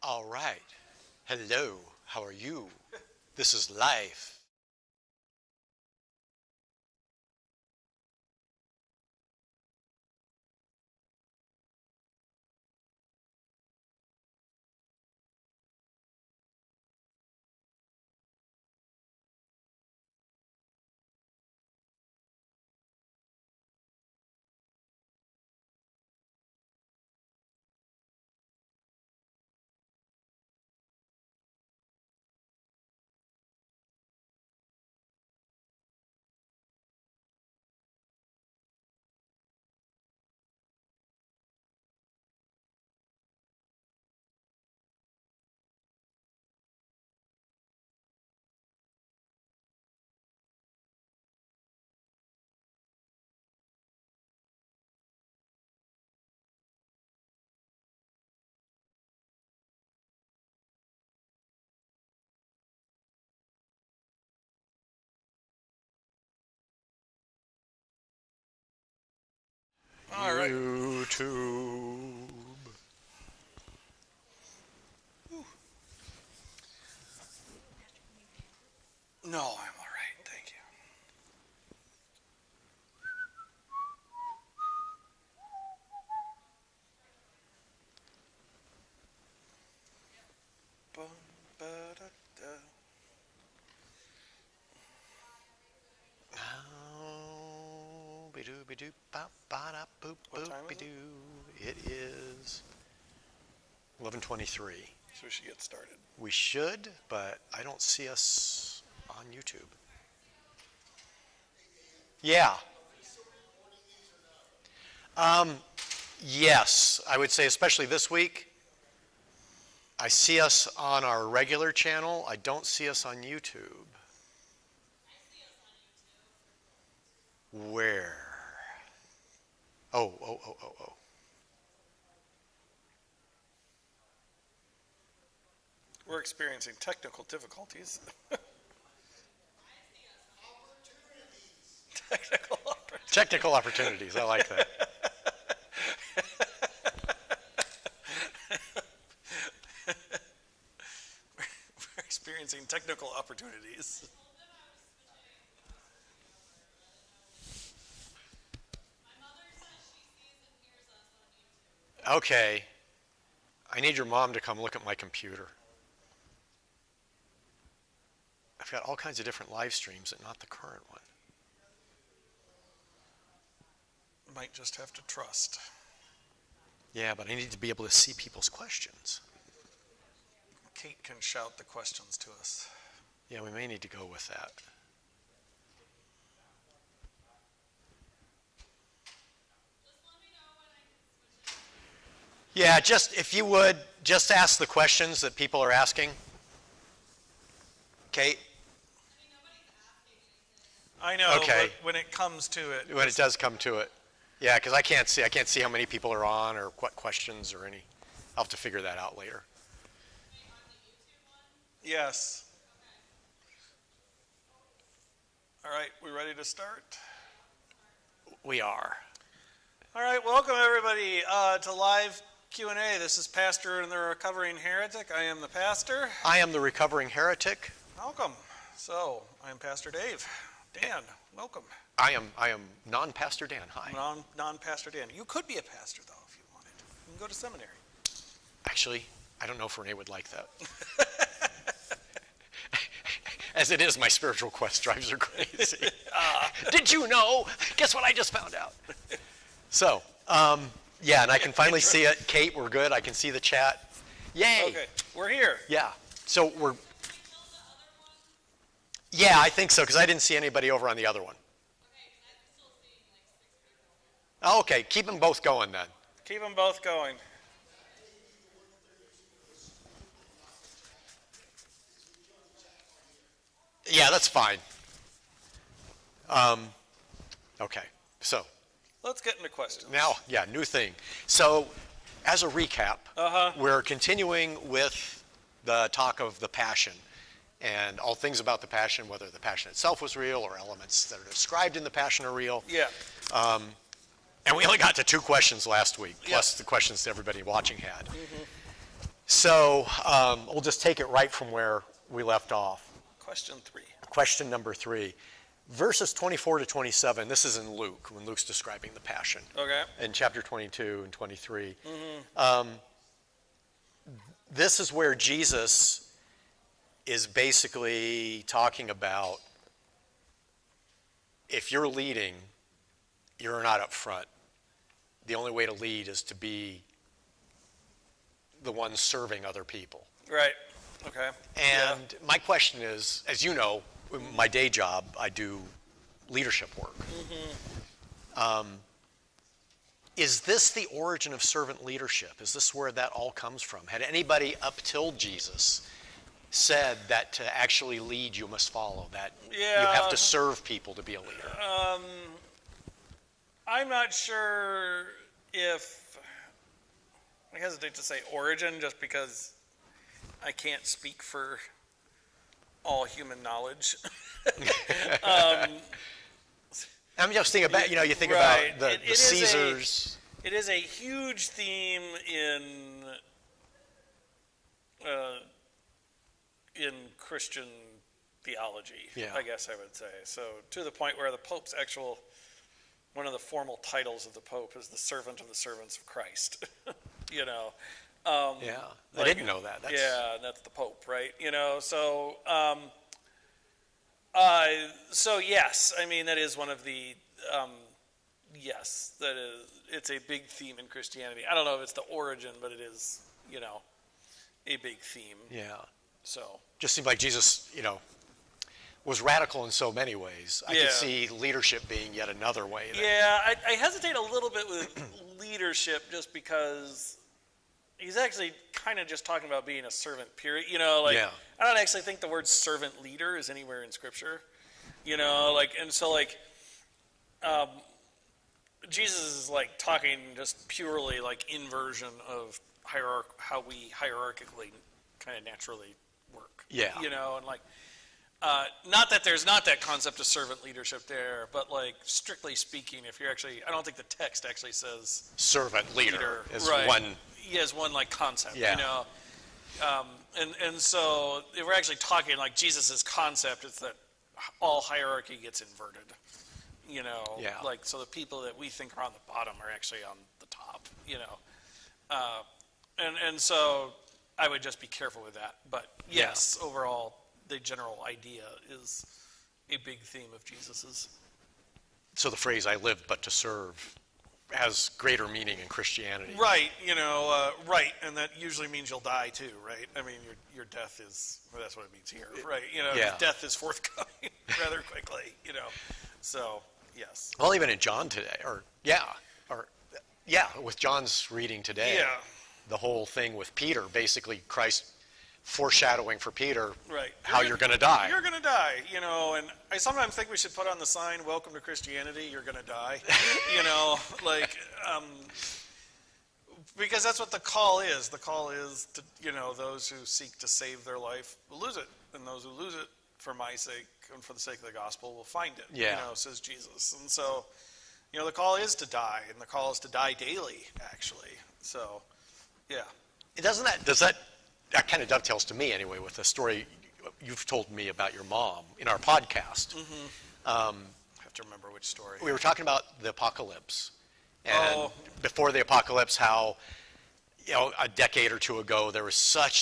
All right. Hello. How are you? This is life. All right. YouTube. No, I'm all right. Thank you. Bum, ba-da-da. Oh, be-doo, be-doo, ba-ba-da-boop, What time is it? boop-be-doo. It is 11:23. So we should get started. We should, but I don't see us on YouTube. Yeah. Yes, I would say especially this week. I see us on our regular channel. I don't see us on YouTube. Where? Oh. We're experiencing technical difficulties. Technical opportunities. I like that. We're experiencing technical opportunities. Okay. I need your mom to come look at my computer. I've got all kinds of different live streams and not the current one. Might just have to trust. Yeah, but I need to be able to see people's questions. Kate can shout the questions to us. Yeah, we may need to go with that. Yeah, just if you would, just ask the questions that people are asking. Kate? I know, Okay. but when it comes to it. When it does come to it. Yeah, because I can't see how many people are on or what questions or any. I'll have to figure that out later. Yes. All right, we ready to start? We are. All right, welcome everybody to live Q&A. This is Pastor and the Recovering Heretic. I am the pastor. I am the recovering heretic. Welcome. So, I'm Pastor Dave. Dan, welcome. I am non-Pastor Dan. Hi. Non-Pastor Dan. You could be a pastor, though, if you wanted. You can go to seminary. Actually, I don't know if Renee would like that. As it is, my spiritual quest drives her crazy. Did you know? Guess what I just found out? So, yeah, and I can finally see it. Kate, we're good. I can see the chat. Yay. Okay, we're here. Yeah. So we're. Yeah, I think so, because I didn't see anybody over on the other one. Oh, okay, keep them both going then. Keep them both going. Yeah, that's fine. Okay, so. Let's get into questions. Now, yeah, new thing. So, as a recap, we're continuing with the talk of the Passion and all things about the Passion, whether the Passion itself was real or elements that are described in the Passion are real. Yeah. And we only got to 2 questions last week, plus the questions that everybody watching had. So we'll just take it right from where we left off. Question 3. Question number 3. Verses 24 to 27, this is in Luke, when Luke's describing the Passion. Okay. In chapter 22 and 23. This is where Jesus is basically talking about if you're leading, you're not up front. The only way to lead is to be the one serving other people. Right. Okay. And my question is, as you know, in my day job, I do leadership work. Is this the origin of servant leadership? Is this where that all comes from? Had anybody up till Jesus said that to actually lead, you must follow, that you have to serve people to be a leader? I'm not sure if, I hesitate to say origin just because I can't speak for all human knowledge. I'm just thinking about, you think about the Caesars. It is a huge theme in Christian theology, I guess I would say. So to the point where the Pope's one of the formal titles of the Pope is the servant of the servants of Christ. I didn't know that. That's the Pope, right? So yes, I mean, that is one of the, it's a big theme in Christianity. I don't know if it's the origin, but it is, a big theme. Yeah. So. Just seemed like Jesus, was radical in so many ways. I could see leadership being yet another way. I hesitate a little bit with leadership just because he's actually kind of just talking about being a servant, period. I don't actually think the word servant leader is anywhere in Scripture. Jesus is talking just purely inversion of how we hierarchically kind of naturally work. Yeah. Not that there's not that concept of servant leadership there, but strictly speaking, if you're actually, I don't think the text actually says servant leader is right. one. Yeah, is one concept. Yeah. And so if we're actually talking Jesus's concept is that all hierarchy gets inverted. So the people that we think are on the bottom are actually on the top. And so I would just be careful with that. But yes, overall, the general idea is a big theme of Jesus's. So the phrase "I live but to serve" has greater meaning in Christianity. Right, right, and that usually means you'll die too, right? I mean, your death is, well, that's what it means here, right? Death is forthcoming rather quickly, So, yes. Well, even in John today, with John's reading today, the whole thing with Peter, basically Christ foreshadowing for Peter how you're going to die. You're going to die, and I sometimes think we should put on the sign, "Welcome to Christianity, you're going to die," because that's what the call is. The call is to, those who seek to save their life will lose it, and those who lose it for my sake and for the sake of the gospel will find it, says Jesus. And so, the call is to die, and the call is to die daily, actually. So, yeah. That kind of dovetails to me anyway with the story you've told me about your mom in our podcast. I have to remember which story. We were talking about the apocalypse. And before the apocalypse, how, a decade or two ago, there was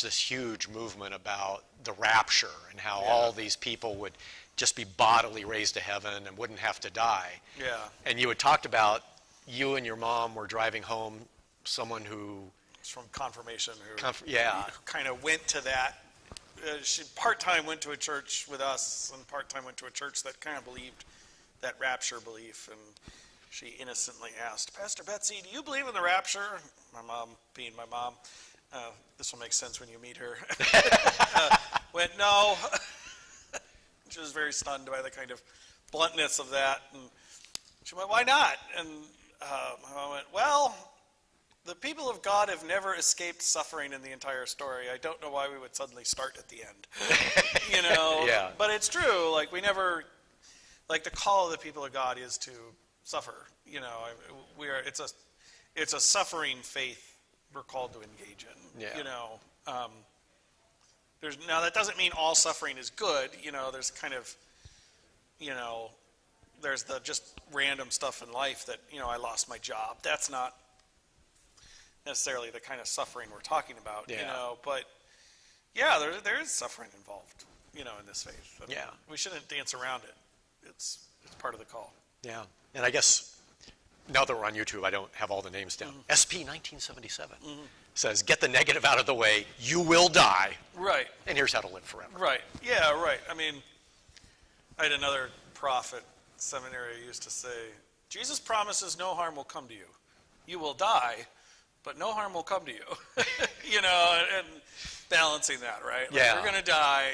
this huge movement about the rapture and how all these people would just be bodily raised to heaven and wouldn't have to die. Yeah. And you had talked about you and your mom were driving home someone who... from confirmation who kind of went to that. She part-time went to a church with us and part-time went to a church that kind of believed that rapture belief, and she innocently asked, "Pastor Betsy, do you believe in the rapture?" My mom, being my mom, this will make sense when you meet her, went, "No." She was very stunned by the kind of bluntness of that, and she went, "Why not?" And my mom went, "Well, the people of God have never escaped suffering in the entire story. I don't know why we would suddenly start at the end." Yeah. But it's true. We never, the call of the people of God is to suffer. It's a suffering faith we're called to engage in. Yeah. Now that doesn't mean all suffering is good. There's kind of, there's the just random stuff in life that, I lost my job. That's not necessarily the kind of suffering we're talking about, but yeah, there is suffering involved, in this faith. I mean, we shouldn't dance around it. It's part of the call. Yeah, and I guess now that we're on YouTube, I don't have all the names down. SP 1977 says, get the negative out of the way, you will die. Right. And here's how to live forever. Right, yeah, right. I mean, I had another prof at seminary who used to say, Jesus promises no harm will come to you. You will die, but no harm will come to you. And balancing that, right? Like, you're going to die,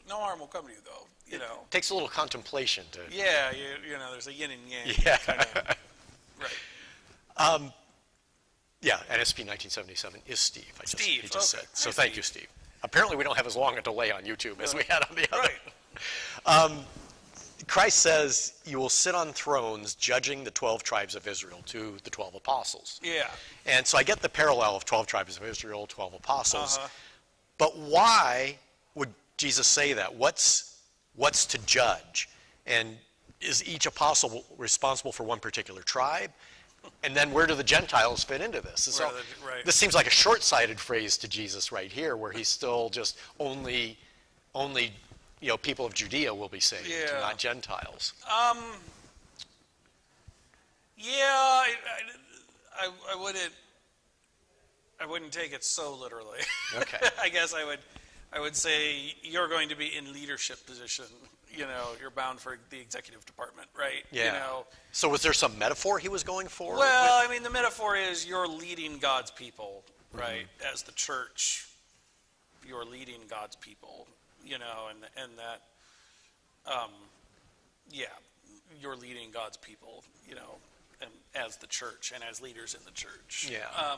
no harm will come to you, though. It takes a little contemplation to... Yeah, there's a yin and yang. Yeah. Kind of, right. Yeah, and SP 1977 is Steve. He just said. So Hi, thank Steve. you, Steve. Apparently we don't have as long a delay on YouTube as we had on the other. Right. Christ says, you will sit on thrones judging the 12 tribes of Israel to the 12 apostles. Yeah. And so I get the parallel of 12 tribes of Israel, 12 apostles. But why would Jesus say that? What's to judge? And is each apostle responsible for one particular tribe? And then where do the Gentiles fit into this? This seems like a short-sighted phrase to Jesus right here, where he's still just only people of Judea will be saved, not Gentiles. I wouldn't take it so literally. Okay. I guess I would say you're going to be in leadership position. You're bound for the executive department, right? Yeah. So was there some metaphor he was going for? Well, I mean, the metaphor is you're leading God's people, right? As the church, you're leading God's people, and that, you're leading God's people, and as the church and as leaders in the church. Yeah.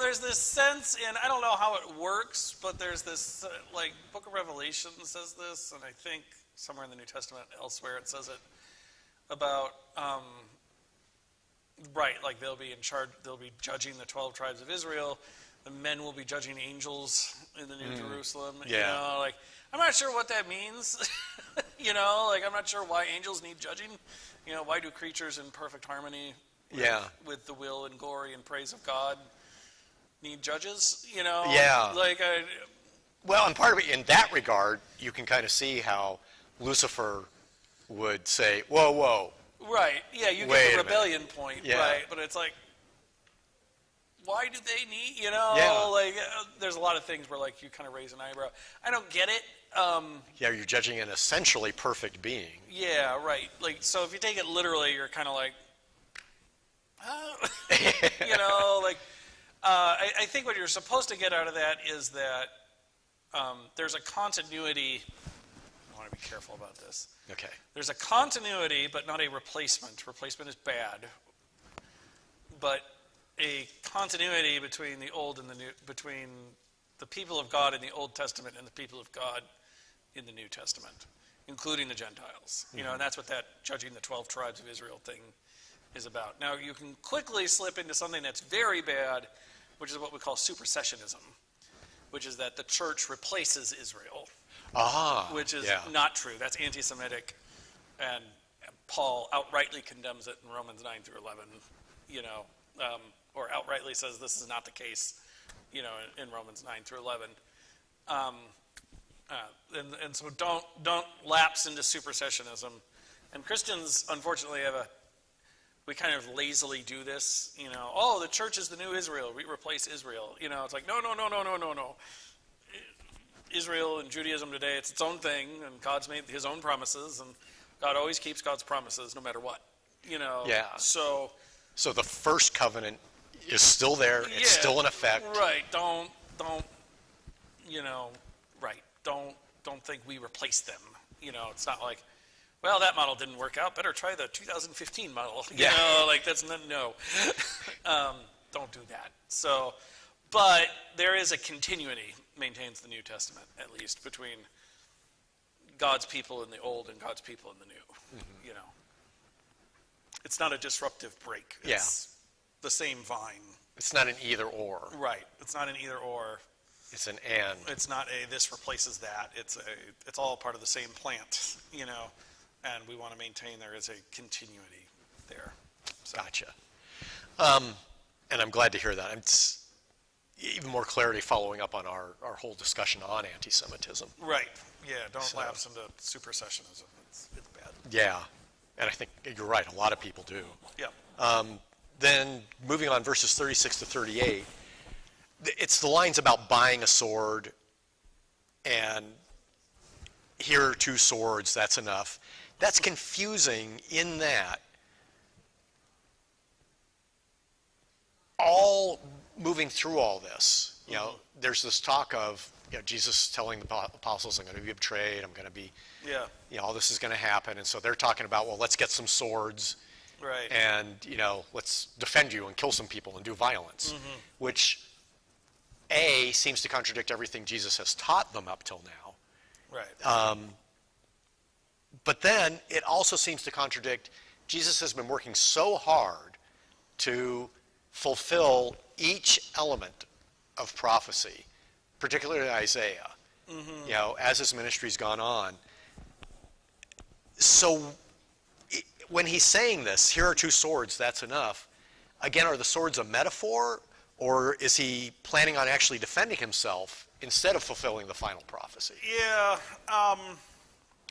There's this sense I don't know how it works, but there's this, Book of Revelation says this, and I think somewhere in the New Testament elsewhere it says it about, they'll be in charge, they'll be judging the 12 tribes of Israel, the men will be judging angels in the New Jerusalem. Yeah. I'm not sure what that means. I'm not sure why angels need judging. Why do creatures in perfect harmony with the will and glory and praise of God need judges, Yeah. Well, and part of it, in that regard, you can kind of see how Lucifer would say, whoa. Right, yeah, you get the rebellion point, right, but it's like, why do they need, there's a lot of things where, you kind of raise an eyebrow. I don't get it. You're judging an essentially perfect being. Yeah, right. So if you take it literally, you're kind of like, I think what you're supposed to get out of that is that there's a continuity. I want to be careful about this. Okay. There's a continuity, but not a replacement. Replacement is bad. But a continuity between the Old and the New, between the people of God in the Old Testament and the people of God in the New Testament, including the Gentiles. And that's what that judging the 12 tribes of Israel thing is about. Now, you can quickly slip into something that's very bad, which is what we call supersessionism, which is that the church replaces Israel, which is not true. That's anti-Semitic, and Paul outrightly condemns it in Romans 9 through 11, or outrightly says this is not the case, in Romans 9 through 11. And so don't lapse into supersessionism. And Christians, unfortunately, we kind of lazily do this, the church is the new Israel, we replace Israel. It's like, no. Israel and Judaism today, it's its own thing, and God's made his own promises, and God always keeps God's promises no matter what. Yeah. So the first covenant is still there, it's still in effect. Right, don't think we replace them. It's not like, well, that model didn't work out, better try the 2015 model. That's no. Don't do that. So, but there is a continuity, maintains the New Testament, at least, between God's people in the Old and God's people in the New. It's not a disruptive break. It's the same vine. It's not an either or. Right. It's not an either or. It's an and. It's not a this replaces that. It's all part of the same plant, and we want to maintain there is a continuity there. So. Gotcha. And I'm glad to hear that. It's even more clarity following up on our whole discussion on anti-Semitism. Right. Yeah, don't lapse into supersessionism. It's bad. Yeah, and I think you're right. A lot of people do. Yeah. Then moving on, verses 36 to 38, it's the lines about buying a sword and here are 2 swords, that's enough. That's confusing in that all moving through all this, there's this talk of Jesus telling the apostles, I'm going to be betrayed, I'm going to be, all this is going to happen. And so they're talking about, well, let's get some swords. Right. And, let's defend you and kill some people and do violence, which, A, seems to contradict everything Jesus has taught them up till now. Right. But then it also seems to contradict, Jesus has been working so hard to fulfill each element of prophecy, particularly Isaiah, as his ministry's gone on. So when he's saying this, here are 2 swords, that's enough, again, are the swords a metaphor, or is he planning on actually defending himself instead of fulfilling the final prophecy? Yeah.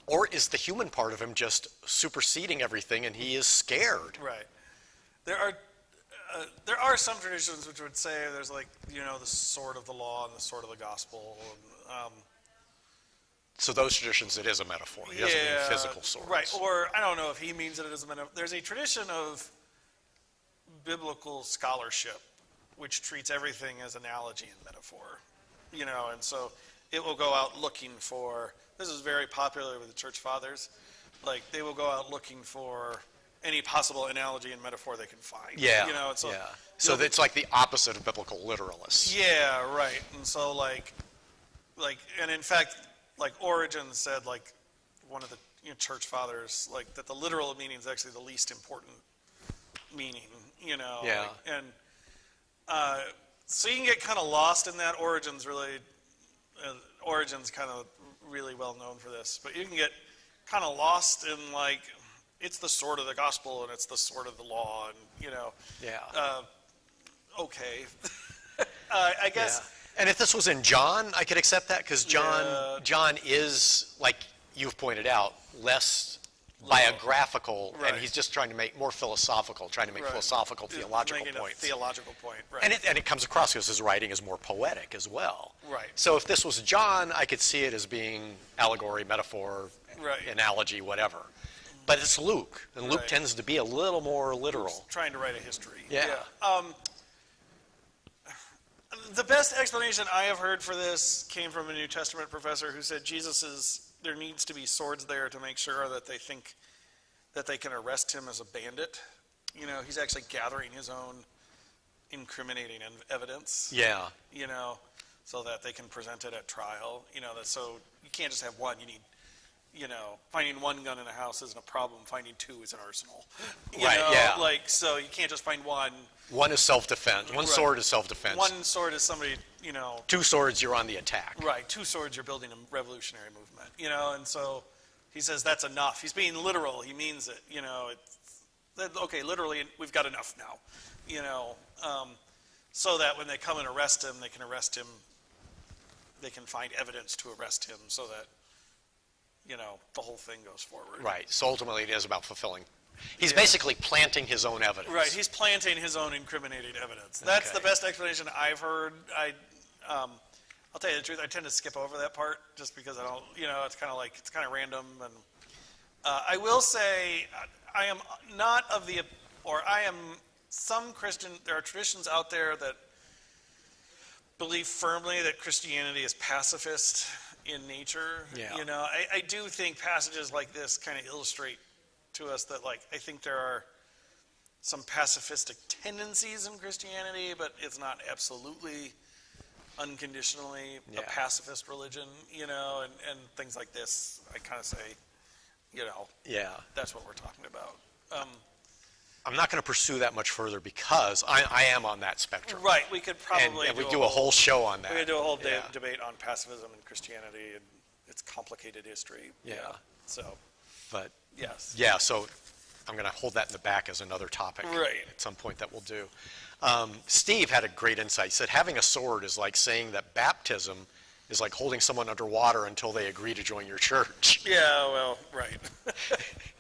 Or is the human part of him just superseding everything and he is scared? Right. There are some traditions which would say there's the sword of the law and the sword of the gospel. So those traditions, it is a metaphor. He doesn't mean physical swords. Right, or I don't know if he means it as a metaphor. There's a tradition of biblical scholarship which treats everything as analogy and metaphor. And so it will go out looking for, this is very popular with the church fathers, they will go out looking for any possible analogy and metaphor they can find. Yeah, so, So it's like the opposite of biblical literalists. Yeah, right. And so and in fact, Origen said, one of the church fathers, that the literal meaning is actually the least important meaning, Yeah. So you can get kind of lost in that. Origen's kind of really well known for this, but you can get kind of lost in it's the sword of the gospel and it's the sword of the law, and Yeah. Okay. I guess. Yeah. And if this was in John, I could accept that because John is, like you've pointed out, less biographical, right. and he's just trying to make more philosophical, philosophical, theological points. A theological point, right. And it comes across because his writing is more poetic as well. Right. So if this was John, I could see it as being allegory, metaphor, right. analogy, whatever. But it's Luke, and Luke tends to be a little more literal. Luke's trying to write a history. Yeah. The best explanation I have heard for this came from a New Testament professor who said there needs to be swords there to make sure that they think that they can arrest him as a bandit. He's actually gathering his own incriminating evidence. Yeah. So that they can present it at trial. So you can't just have one. You need, finding one gun in a house isn't a problem. Finding 2 is an arsenal. Yeah. So you can't just find one. One is self-defense. One sword is self-defense. One sword is somebody, 2 swords, you're on the attack. Right. 2 swords, you're building a revolutionary movement. And so he says that's enough. He's being literal. He means it. Okay, literally, we've got enough now. So that when they come and arrest him, they can arrest him. They can find evidence to arrest him, so that the whole thing goes forward. Right. So ultimately, it is about fulfilling. He's basically planting his own evidence. Right. He's planting his own incriminating evidence. That's the best explanation I've heard. I'll tell you the truth. I tend to skip over that part just because I don't. It's kind of random. And I will say, I am not of the, or I am some Christian. There are traditions out there that believe firmly that Christianity is pacifist in nature. Yeah. I do think passages like this kind of illustrate to us that, I think there are some pacifistic tendencies in Christianity, but it's not absolutely unconditionally a pacifist religion, and things like this. I kind of say, Yeah. that's what we're talking about. I'm not going to pursue that much further because I am on that spectrum. Right, we could probably and we do a whole show on that. We could do a whole debate on pacifism and Christianity and its complicated history. Yeah. So, but yes. Yeah, so I'm going to hold that in the back as another topic at some point that we'll do. Steve had a great insight. He said having a sword is like saying that baptism is like holding someone underwater until they agree to join your church. Yeah, well, right.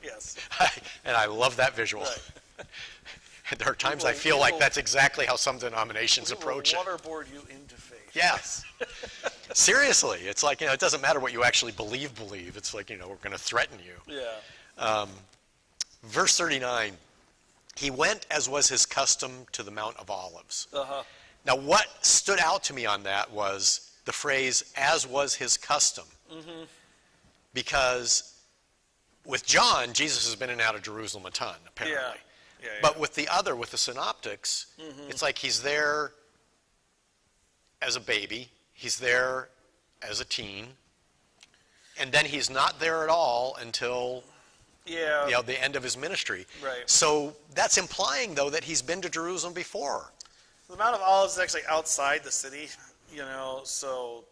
Yes. And I love that visual. Right. And there are times I feel like that's exactly how some denominations approach it. Waterboard you into faith. Yes. Seriously, it's like, it doesn't matter what you actually believe. It's like, we're going to threaten you. Yeah. Verse 39, he went as was his custom to the Mount of Olives. Uh-huh. Now, what stood out to me on that was the phrase, as was his custom. Mm-hmm. Because with John, Jesus has been in and out of Jerusalem a ton, apparently. Yeah, but with the synoptics, it's like he's there as a baby, he's there as a teen, and then he's not there at all until the end of his ministry. Right. So that's implying, though, that he's been to Jerusalem before. The Mount of Olives is actually outside the city, so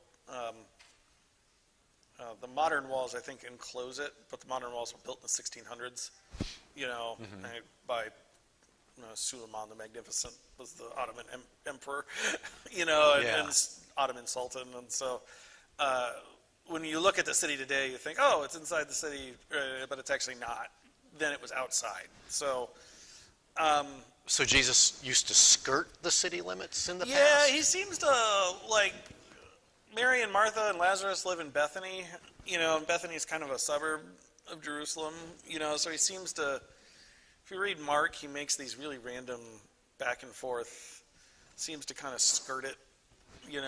the modern walls, I think, enclose it, but the modern walls were built in the 1600s, by Suleiman the Magnificent was the Ottoman emperor, and Ottoman Sultan. And so when you look at the city today, you think, oh, it's inside the city, but it's actually not. Then it was outside. So so Jesus used to skirt the city limits in the past? Yeah, he seems to, Mary and Martha and Lazarus live in Bethany, and Bethany is kind of a suburb of Jerusalem, so he seems to, if you read Mark, he makes these really random back and forth, seems to kind of skirt it, in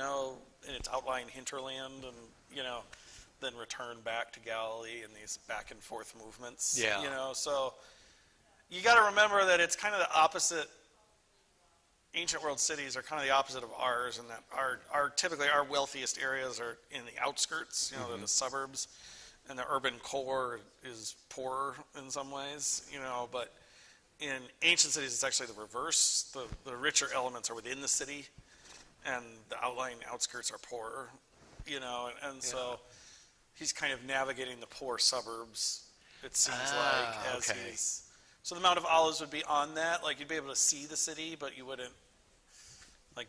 its outlying hinterland, and, then return back to Galilee in these back and forth movements, so you got to remember that it's kind of the opposite. Ancient world cities are kind of the opposite of ours, and that our typically our wealthiest areas are in the outskirts, they're the suburbs, and the urban core is poorer in some ways, but in ancient cities it's actually the reverse. The richer elements are within the city, and the outlying outskirts are poorer, and so he's kind of navigating the poor suburbs, it seems like, as he's. So the Mount of Olives would be on that, you'd be able to see the city, but you wouldn't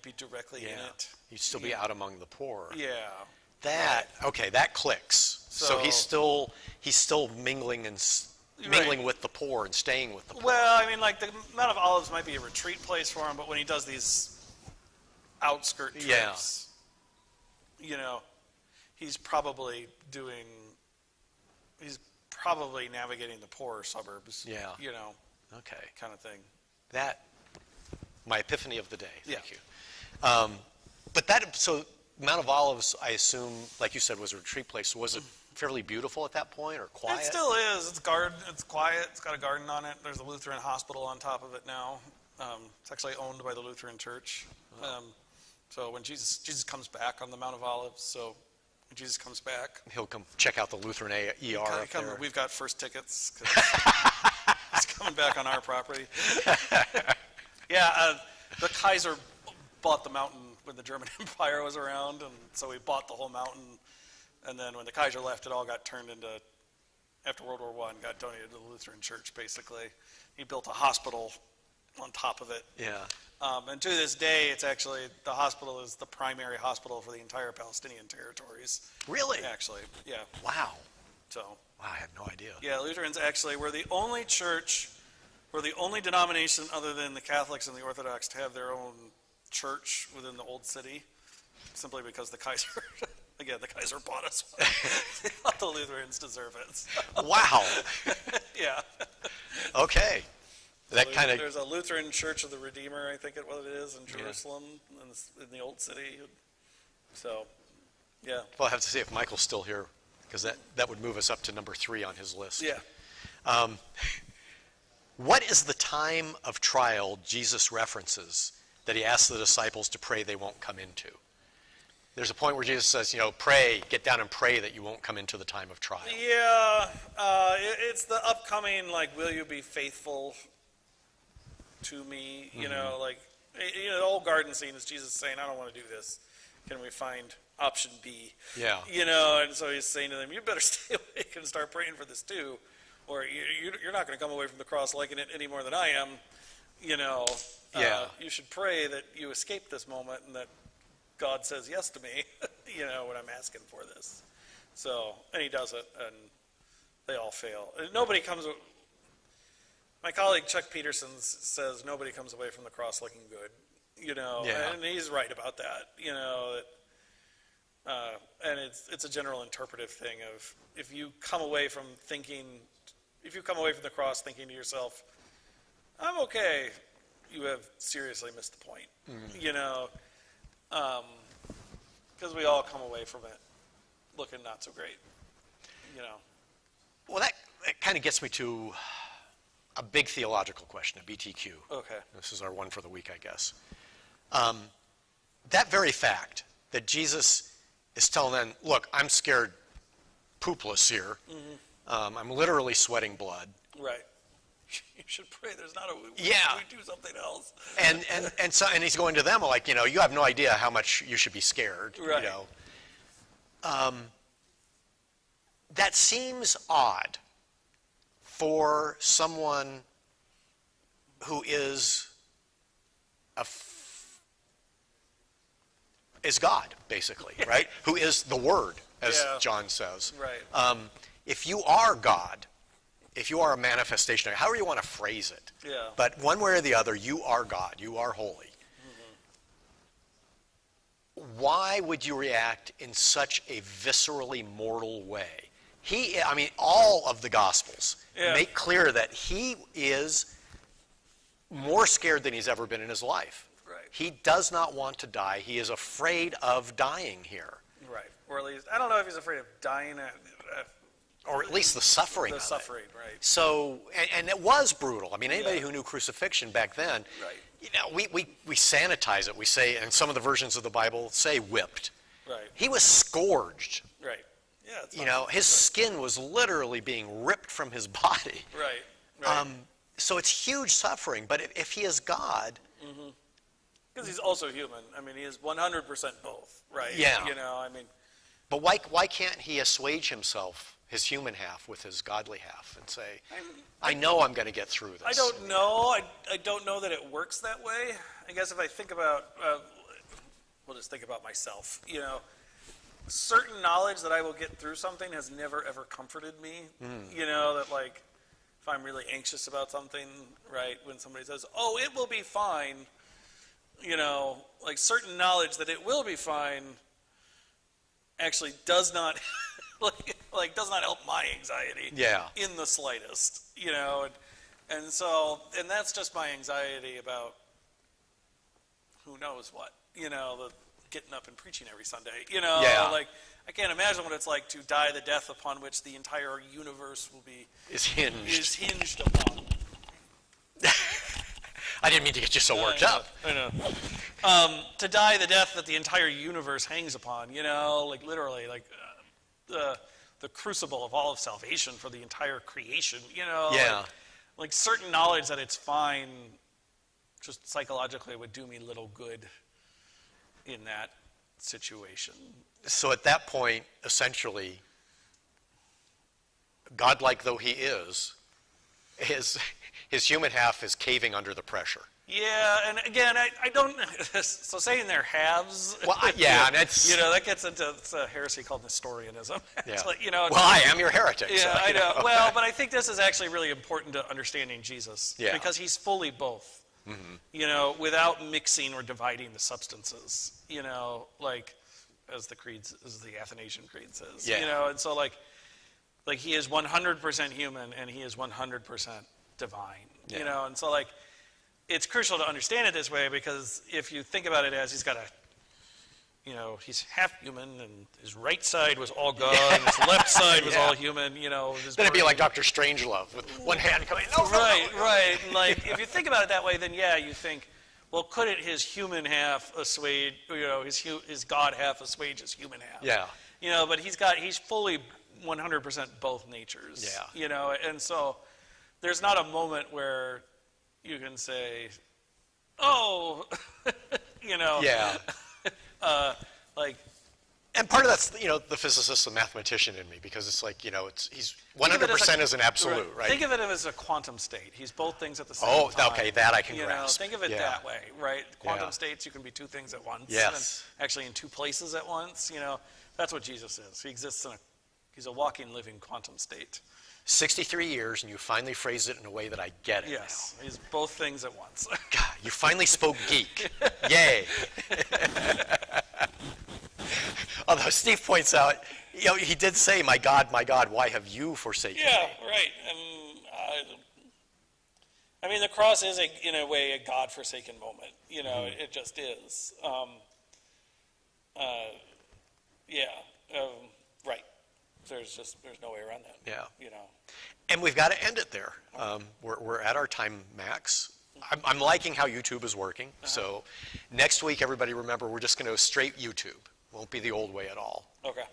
be directly in it. You'd still be out among the poor. Yeah. That clicks. So he's still mingling with the poor and staying with the poor. Well, the Mount of Olives might be a retreat place for him, but when he does these outskirt trips, he's probably navigating the poorer suburbs. Yeah. Okay. Kind of thing. My epiphany of the day. Thank you. So Mount of Olives, I assume, like you said, was a retreat place. Was it fairly beautiful at that point, or quiet? It still is. It's quiet. It's got a garden on it. There's a Lutheran hospital on top of it now. It's actually owned by the Lutheran Church. So when Jesus comes back on the Mount of Olives, when Jesus comes back, he'll come check out the Lutheran ER. We've got first tickets. He's coming back on our property. The Kaiser bought the mountain when the German Empire was around, and so he bought the whole mountain. And then when the Kaiser left, it all got turned into, after World War I, got donated to the Lutheran Church, basically. He built a hospital on top of it. Yeah. And to this day, it's actually, the hospital is the primary hospital for the entire Palestinian territories. Really? Actually, yeah. Wow. Wow, I had no idea. Yeah, Lutherans actually were the only church, were the only denomination other than the Catholics and the Orthodox to have their own church within the old city, simply because the Kaiser, again, the Kaiser bought us one. They thought the Lutherans deserve it. So. Wow. Yeah. Okay. There's a Lutheran Church of the Redeemer, I think what it is, in Jerusalem, in the old city. So, yeah. Well, I'll have to see if Michael's still here, because that would move us up to number 3 on his list. Yeah. What is the time of trial Jesus references that he asks the disciples to pray they won't come into? There's a point where Jesus says, pray, get down and pray that you won't come into the time of trial. Yeah, it's the upcoming, will you be faithful to me, you know, like, you know, the old garden scene is Jesus saying, I don't want to do this. Can we find option B? Yeah. You know, and so he's saying to them, you better stay awake and start praying for this too, or you're not going to come away from the cross liking it any more than I am. You know, you should pray that you escape this moment and that God says yes to me, you know, when I'm asking for this. So, and he does it, and they all fail. And nobody comes, my colleague Chuck Peterson says nobody comes away from the cross looking good, you know, and he's right about that, you know, and it's a general interpretive thing of if you come away from the cross thinking to yourself, I'm okay, you have seriously missed the point, you know, because we all come away from it looking not so great, you know. Well, that kind of gets me to a big theological question, a BTQ. Okay. This is our one for the week, I guess. That very fact that Jesus is telling them, look, I'm scared poopless here. I'm literally sweating blood. Right. You should pray there's not we do something else. And he's going to them like, you know, you have no idea how much you should be scared. Right. You know. That seems odd for someone who is God, basically, right? Who is the Word, as John says. Right. If you are God, if you are a manifestation, however you want to phrase it, but one way or the other, you are God, you are holy. Why would you react in such a viscerally mortal way? I mean, all of the Gospels make clear that he is more scared than he's ever been in his life. Right. He does not want to die. He is afraid of dying here. Right. Or at least, I don't know if he's afraid of dying. Or at least the suffering of it. Right. So, and it was brutal. I mean, anybody who knew crucifixion back then, you know, we sanitize it. We say, and some of the versions of the Bible say whipped. Right. He was scourged. Right. Yeah. You know, his skin was literally being ripped from his body. Right. So it's huge suffering. But if he is God, because he's also human. I mean, he is 100% both. Right. Yeah. You know, I mean. But why can't he assuage himself, his human half, with his godly half, and say, I know I'm going to get through this? I don't know. I don't know that it works that way. I guess if I think about, we'll just think about myself. You know, certain knowledge that I will get through something has never ever comforted me. You know, that like if I'm really anxious about something, right, when somebody says, "Oh, it will be fine," you know, like certain knowledge that it will be fine actually does not like does not help my anxiety in the slightest, you know, and that's just my anxiety about who knows what, you know, the getting up and preaching every Sunday, you know, like I can't imagine what it's like to die the death upon which the entire universe will be is hinged upon. I didn't mean to get you so worked up. I know. To die the death that the entire universe hangs upon, you know, like literally, like the crucible of all of salvation for the entire creation, you know. Like certain knowledge that it's fine, just psychologically would do me little good in that situation. So at that point, essentially, godlike though he is, his human half is caving under the pressure. Yeah, and again, I don't. So saying they're halves. Well, and it's, you know, that gets into a heresy called Nestorianism. Yeah. Like, you know. Well, I am your heretic. Yeah, so, I know. Well, but I think this is actually really important to understanding Jesus. Yeah. Because he's fully both. You know, without mixing or dividing the substances. You know, like as the Athanasian Creed says. Yeah. You know, and so like he is 100% human and he is 100% divine. Yeah. You know, and so like. It's crucial to understand it this way because if you think about it as he's got you know, he's half human and his right side was all God and his left side was all human, you know. Then it'd be like Dr. Strangelove with one hand coming, Right. And like, if you think about it that way, then you think, well, couldn't his human half assuage, you know, his God half assuage his human half? Yeah. You know, but he's fully 100% both natures. Yeah. You know, and so there's not a moment where you can say, oh, Yeah. like, And part of that's, the physicist and mathematician in me, because it's like, he's 100% is an absolute, right? Think of it as a quantum state. He's both things at the same time. Oh, okay, that I can grasp. Think of it that way, right? Quantum states, you can be two things at once. Yes. And actually in two places at once, that's what Jesus is. He exists he's a walking, living quantum state. 63 years, and you finally phrased it in a way that I get it Yes, he's both things at once. God, you finally spoke geek. Yay. Although Steve points out, he did say, my God, why have you forsaken me? Yeah, right. And I mean, the cross is, in a way, a God-forsaken moment. It just is. Right. There's no way around that. Yeah. And we've got to end it there. We're at our time max. I'm liking how YouTube is working. So next week, everybody remember, we're just going to go straight YouTube. Won't be the old way at all. Okay.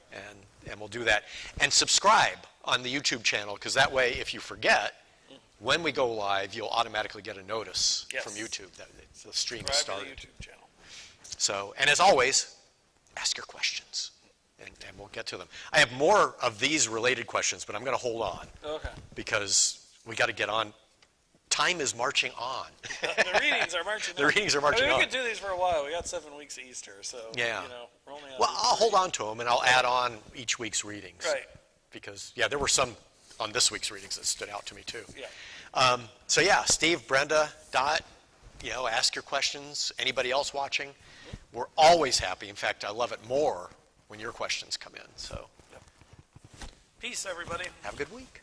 And we'll do that. And subscribe on the YouTube channel, because that way, if you forget, when we go live, you'll automatically get a notice from YouTube that the stream is started. Subscribe to the YouTube channel. So, and as always, ask your questions, and we'll get to them. I have more of these related questions, but I'm going to hold on. Okay. Because we got to get on. Time is marching on. The readings are marching on. The readings are marching on. We could do these for a while. We got 7 weeks of Easter, so yeah. We're only on. Well, I'll hold on to them, and I'll add on each week's readings. Right. Because there were some on this week's readings that stood out to me too. Yeah. So Steve, Brenda, Dot, ask your questions. Anybody else watching? We're always happy. In fact, I love it more when your questions come in. So. Peace, everybody. Have a good week.